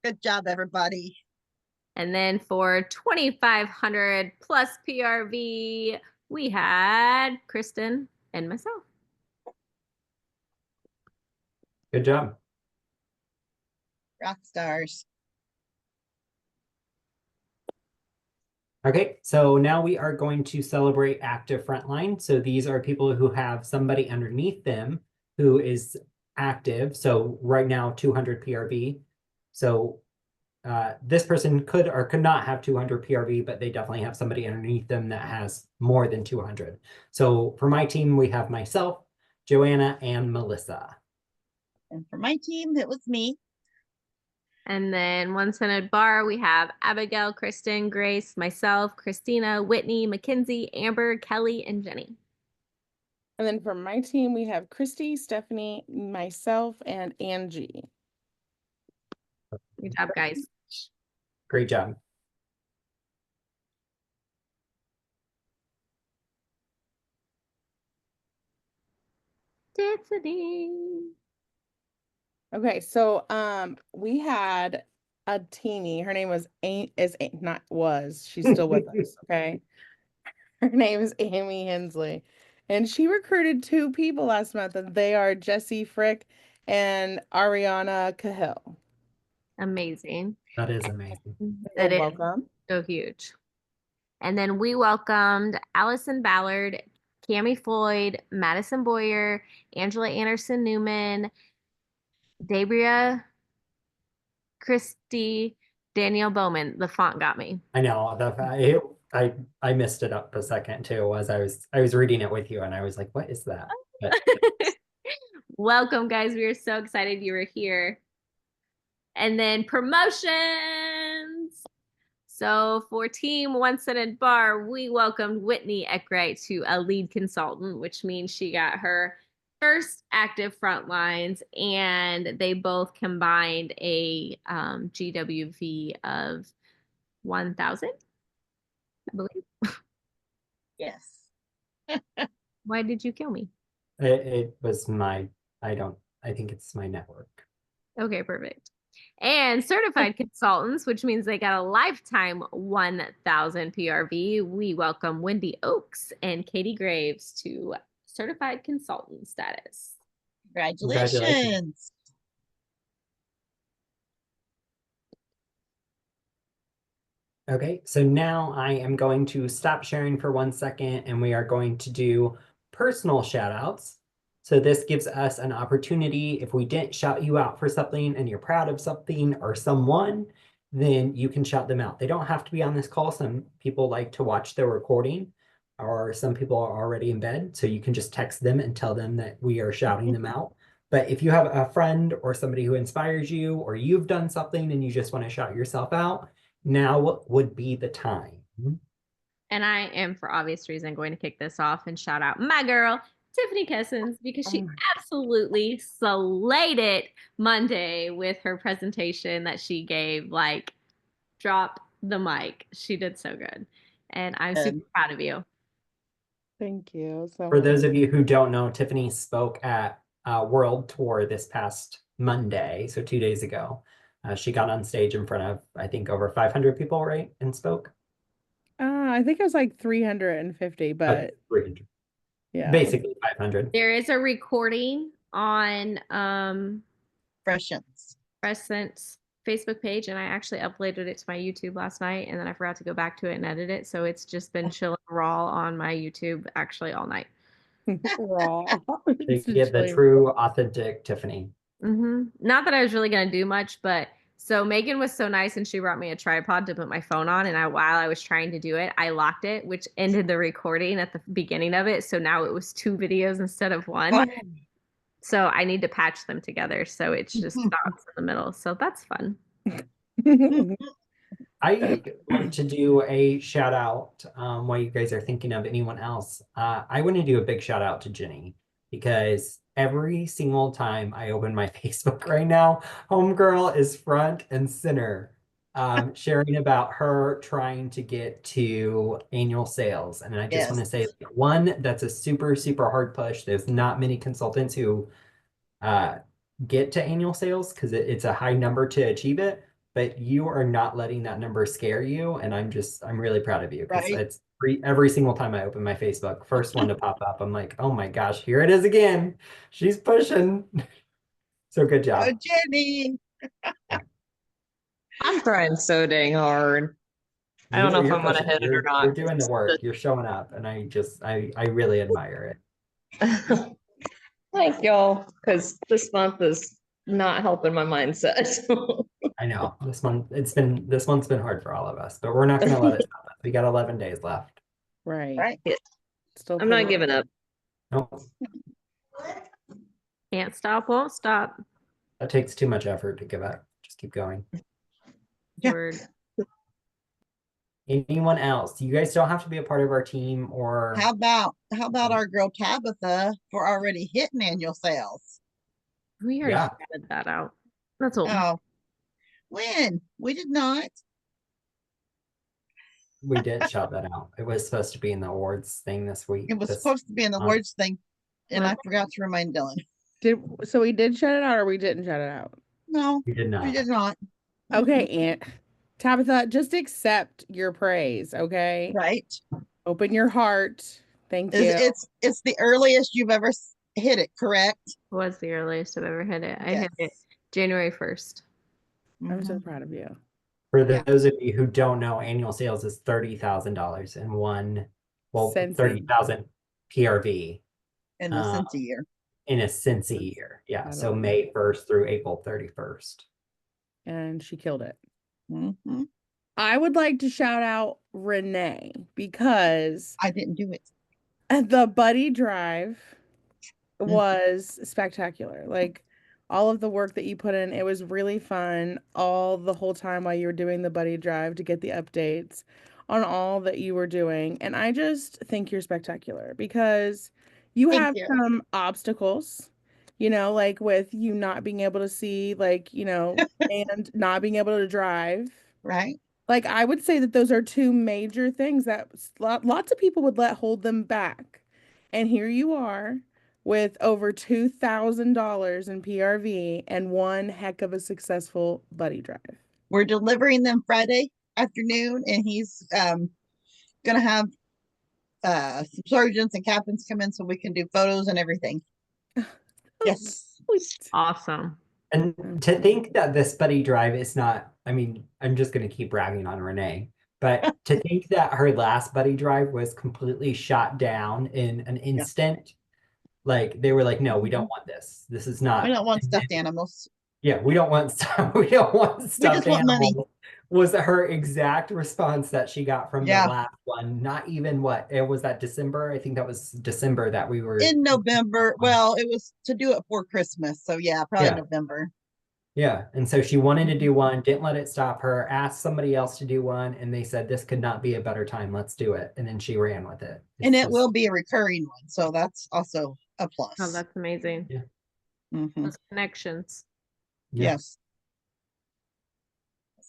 Good job, everybody. And then for 2,500 plus PRV, we had Kristen and myself. Good job. Rock stars. Okay, so now we are going to celebrate active frontline. So these are people who have somebody underneath them who is active. So right now, 200 PRV. So this person could or could not have 200 PRV, but they definitely have somebody underneath them that has more than 200. So for my team, we have myself, Joanna, and Melissa. And for my team, it was me. And then one scented bar, we have Abigail, Kristen, Grace, myself, Christina, Whitney, Mackenzie, Amber, Kelly, and Jenny. And then for my team, we have Christy, Stephanie, myself, and Angie. Good job, guys. Great job. Tiffany. Okay, so we had a teenie. Her name was not was. She's still with us, okay? Her name is Amy Hensley. And she recruited 2 people last month, and they are Jessie Frick and Ariana Cahill. Amazing. That is amazing. That You're is welcome. so huge. And then we welcomed Allison Ballard, Cami Floyd, Madison Boyer, Angela Anderson Newman, Dabria Christie, Danielle Bowman. The font got me. I know that I messed it up a second too as I was reading it with you and I was like, what is that? But Welcome, guys. We are so excited you were here. And then promotions. So for Team One Scented Bar, we welcomed Whitney Eckwright to a lead consultant, which means she got her first active front lines, and they both combined a GWV of 1,000, I believe. Yes. Why did you kill me? it was I think it's my network. Okay, perfect. And certified consultants, which means they got a lifetime 1,000 PRV. We welcome Wendy Oakes and Katie Graves to certified consultant status. Congratulations. Okay, so now I am going to stop sharing for 1 second and we are going to do personal shout outs. So this gives us an opportunity. If we didn't shout you out for something and you're proud of something or someone, then you can shout them out. They don't have to be on this call. Some people like to watch the recording or some people are already in bed. So you can just text them and tell them that we are shouting them out. But if you have a friend or somebody who inspires you or you've done something and you just want to shout yourself out, now would be the time. And I am, for obvious reason, going to kick this off and shout out my girl, Tiffany Kessens, because she absolutely slayed it Monday with her presentation that she gave. Like, drop the mic. She did so good. And I'm super proud of you. Thank you so For much. those of you who don't know, Tiffany spoke at World Tour this past Monday, so 2 days ago. She got on stage in front of, I think, over 500 people, right, and spoke? I think it was like 350, but 300. yeah. Basically 500. There is a recording on Freshness. Crescent's Facebook page, and I actually uploaded it to my YouTube last night, and then I forgot to go back to it and edit it. So it's just been chilling raw on my YouTube actually all night. Raw. They get the true, authentic Tiffany. Not that I was really going to do much, but so Megan was so nice and she brought me a tripod to put my phone on. And while I was trying to do it, I locked it, which ended the recording at the beginning of it. So now it was 2 videos instead of 1. Oh. So I need to patch them together so it just stops in the middle. So that's fun. I want to do a shout out while you guys are thinking of anyone else. I want to do a big shout out to Jenny because every single time I open my Facebook right now, Homegirl is front and center sharing about her trying to get to annual sales. And I just want to Yes. say, like, one, that's a super, super hard push. There's not many consultants who get to annual sales because it's a high number to achieve it, but you are not letting that number scare you. And I'm really proud of you because Right. it's every single time I open my Facebook, first one to pop up, I'm like, oh my gosh, here it is again. She's pushing. So good Oh, job. Jenny. I'm trying so dang hard. I don't know if You're I'm gonna pushing. hit it or not. You're doing the work. You're showing up, and I really admire it. Thank y'all, because this month is not helping my mindset. I know this month's been hard for all of us, but we're not going to let it stop us. We got 11 days left. Right. Right. Still I'm not pretty- giving up. Nope, Can't stop, won't stop. that takes too much effort to give up. Just keep going. Yeah. Word. Anyone else? You guys don't have to be a part of our team or How about our girl Tabitha for already hitting annual sales? We already Yeah. figured that out. That's all. Oh, when? We did not. we did shout that out. It was supposed to be in the awards thing this week. It was this supposed to be in the month. words thing, and I forgot to remind Dylan. So we did shut it out or we didn't shut it out? No, We did we not. did not. Okay, Aunt Tabitha, just accept your praise, okay? Right. Open your heart. Thank you. It's the earliest you've ever hit it, correct? Was the earliest I've ever hit it. I hit it Yes. January 1st. I'm so Mhm. proud of you. For Yeah. those of you who don't know, annual sales is $30,000 in one, well, Scentsy. 30,000 PRV In the Scentsy year. in a Scentsy year. Yeah, I so love it. May 1st through April 31st. And she killed it. Mhm. I would like to shout out Renee because I didn't do it. the buddy drive Mm. was spectacular. Like all of the work that you put in, it was really fun all the whole time while you were doing the buddy drive to get the updates on all that you were doing. And I just think you're spectacular because you Thank have you. some obstacles, like with you not being able to see, and not being able to drive. Right. Like I would say that those are two major things that lots of people would let hold them back. And here you are with over $2,000 in PRV and one heck of a successful buddy drive. We're delivering them Friday afternoon, and he's gonna have some sergeants and captains come in so we can do photos and everything. Yes. Sweet. Awesome. And to think that this buddy drive is not, I mean, I'm just going to keep bragging on Renee, but to think that her last buddy drive was completely shot down in an instant, like they were like, no, we don't want this. This is not. We don't want stuffed animals. Yeah, we don't want stuff. We don't want stuffed want money. animals. Was her exact response that she got from Yeah. the last one. Not even what it was that December. I think that was December that we were In November. Well, it was to do it for Christmas. So yeah, probably Yeah. November. Yeah. And so she wanted to do one, didn't let it stop her, asked somebody else to do one, and they said this could not be a better time. Let's do it. And then she ran with it. And It's it will be a recurring one. So that's also a plus. Oh, that's amazing. Yeah. Mhm. Those connections. Yeah. Yes.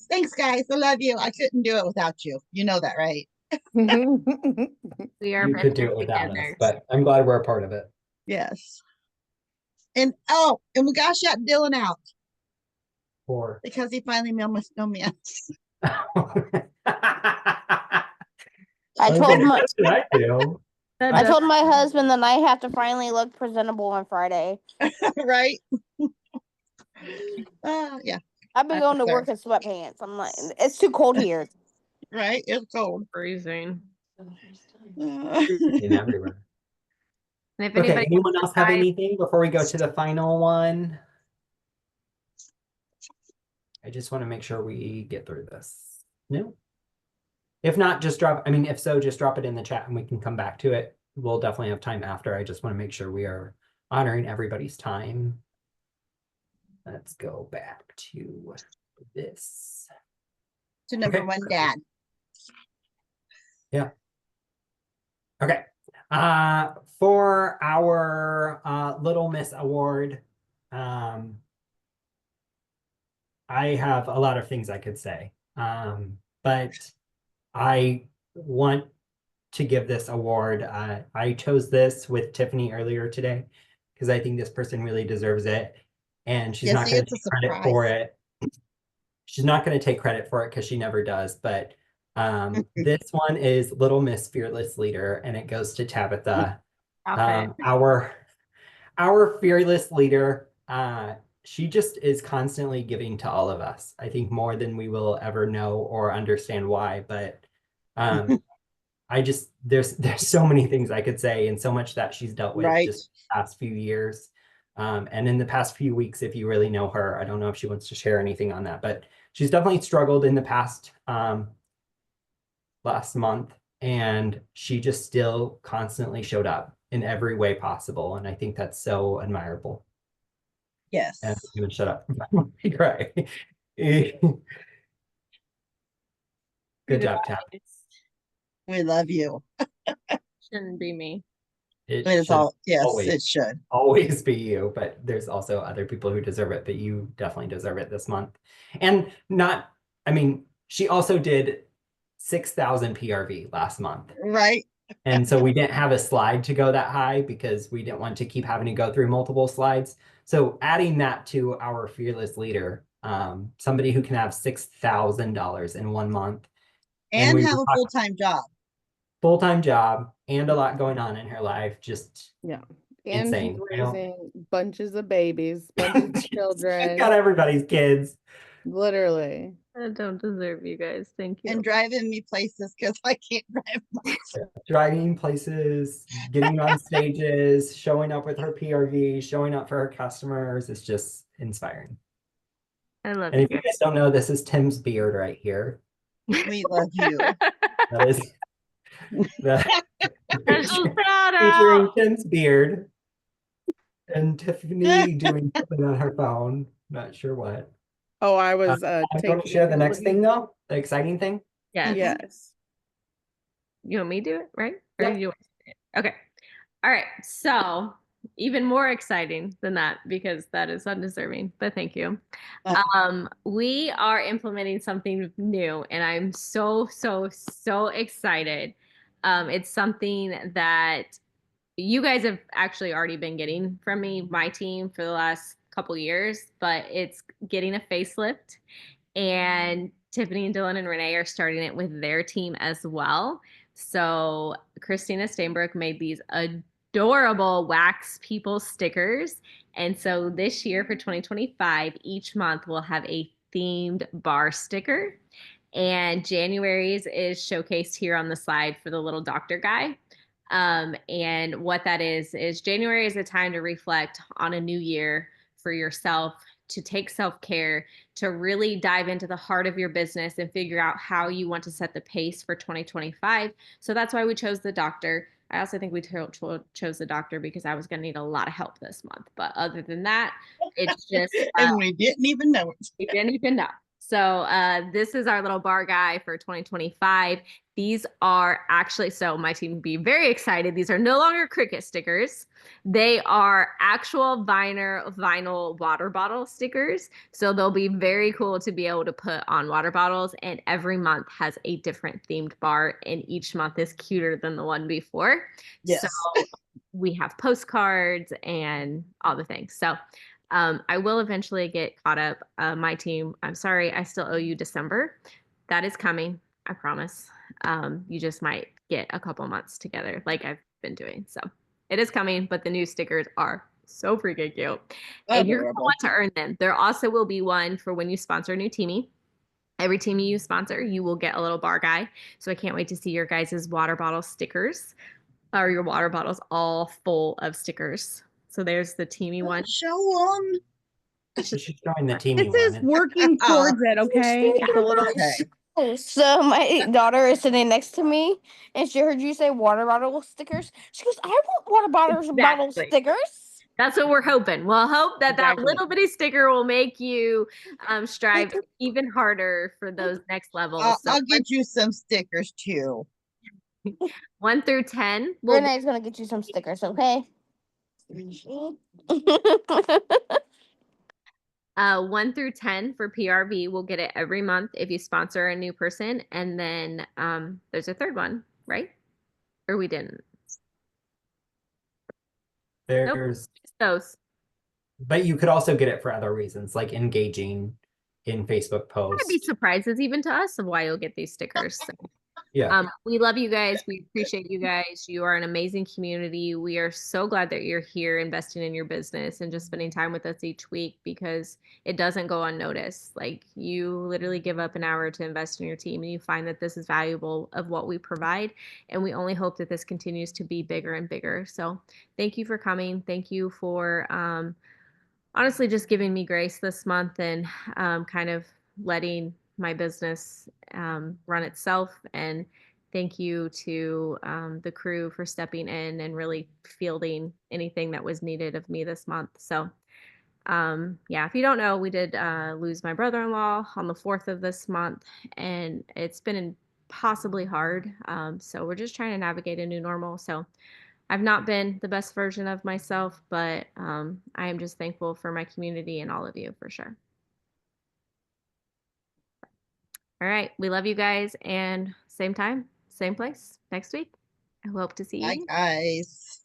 Thanks, guys. I love you. I couldn't do it without you. You know that, right? We are You could do better it without us, together. but I'm glad we're a part of it. Yes. And we got shout Dylan out For because he finally mailed my snowman. I told my what did I do? That I does- told my husband that I have to finally look presentable on Friday. Right? Yeah. I've been going to Sorry. work in sweatpants. I'm like, it's too cold here. Right? It's cold. freezing. In everywhere. And if Okay, anybody anyone else have decide- anything before we go to the final one? I just want to make sure we get through this. No? If not, just drop, I mean, if so, just drop it in the chat and we can come back to it. We'll definitely have time after. I just want to make sure we are honoring everybody's time. Let's go back to this. To number Okay. one, dad. Yeah. Okay. For our Little Miss Award, I have a lot of things I could say. But I want to give this award. I chose this with Tiffany earlier today because I think this person really deserves it. And she's Yeah, not see, going to it's a take credit for surprise. it. She's not going to take credit for it because she never does. But this one is Little Miss Fearless Leader, and it goes to Tabitha. Stop Our fearless leader, she just is constantly giving to all of us. I think more than we will ever know or understand why. But I just there's so many things I could say and so much that she's dealt with Right. just the past few years. And in the past few weeks, if you really know her, I don't know if she wants to share anything on that, but she's definitely struggled in the past last month, and she just still constantly showed up in every way possible. And I think that's so admirable. Yes. And I'm gonna shut up. Right. Good job, Tab. We love you. Shouldn't be me. It It is should all, yes, always it should. always be you, but there's also other people who deserve it, but you definitely deserve it this month. And not, I mean, she also did 6,000 PRV last month. Right. And so we didn't have a slide to go that high because we didn't want to keep having to go through multiple slides. So adding that to our fearless leader, somebody who can have $6,000 in 1 month. And And we have were a talking full-time job. full-time job and a lot going on in her life. Just Yeah. And insane. she's You know? raising bunches of babies, bunches of children. Got everybody's kids. Literally. I don't deserve you guys. Thank you. And driving me places because I can't drive much. Driving places, getting on stages, showing up with her PRV, showing up for her customers. It's just inspiring. I love And you if you guys. guys don't know, this is Tim's beard right here. We love you. That is the Special shout featuring out. Tim's beard and Tiffany doing something on her phone. Not sure what. Oh, I was I'm going taking to share the next really- thing though, the exciting thing. Yes. Yes. You want me to do it, right? Or Yep. you want to do it? Okay. All right. So even more exciting than that because that is undeserving, but thank you. We are implementing something new and I'm so excited. It's something that you guys have actually already been getting from me, my team, for the last couple years, but it's getting a facelift. And Tiffany and Dylan and Renee are starting it with their team as well. So Christina Stainbrook made these adorable wax people stickers. And so this year for 2025, each month we'll have a themed bar sticker. And January's is showcased here on the slide for the little doctor guy. And what that is January is a time to reflect on a new year for yourself, to take self-care, to really dive into the heart of your business and figure out how you want to set the pace for 2025. So that's why we chose the doctor. I also think we chose the doctor because I was going to need a lot of help this month. But other than that, it's just And we didn't even know it. we didn't even know. So this is our little bar guy for 2025. These are actually, so my team would be very excited. These are no longer Cricut stickers. They are actual vinyl water bottle stickers. So they'll be very cool to be able to put on water bottles. And every month has a different themed bar, and each month is cuter than the one before. Yes. So we have postcards and all the things. So I will eventually get caught up. My team, I'm sorry, I still owe you December. That is coming, I promise. You just might get a couple months together like I've been doing. So it is coming, but the new stickers are so freaking cute. And you're going to want to earn them. There also will be one for when you sponsor a new teamie. Every team you sponsor, you will get a little bar guy. So I can't wait to see your guys' water bottle stickers, or your water bottles all full of stickers. So there's the teamy one. Show them. She's showing the teamy It says one. working towards it, okay? It's a little So my daughter is sitting next to me, and she heard you say water bottle stickers. She goes, "I want water bottle Exactly. stickers." That's what we're hoping. We'll hope that Exactly. that little bitty sticker will make you strive even harder for those next levels. So I'll get you some stickers too. 1 through 10 will be Renee's gonna get you some stickers, okay? 1 through 10 for PRV will get it every month if you sponsor a new person. And then there's a third one, right? Or we didn't. Nope, There's, just those. but you could also get it for other reasons, like engaging in Facebook There'd be posts. surprises even to us of why you'll get these stickers. So. Yeah. We love you guys. We appreciate you guys. You are an amazing community. We are so glad that you're here investing in your business and just spending time with us each week because it doesn't go unnoticed. Like you literally give up an hour to invest in your team and you find that this is valuable of what we provide. And we only hope that this continues to be bigger and bigger. So thank you for coming. Thank you for honestly just giving me grace this month and kind of letting my business run itself. And thank you to the crew for stepping in and really fielding anything that was needed of me this month. So yeah, if you don't know, we did lose my brother-in-law on the 4th of this month, and it's been impossibly hard. So we're just trying to navigate a new normal. So I've not been the best version of myself, but I am just thankful for my community and all of you for sure. All right. We love you guys. And same time, same place next week. I hope to see you. Bye, guys.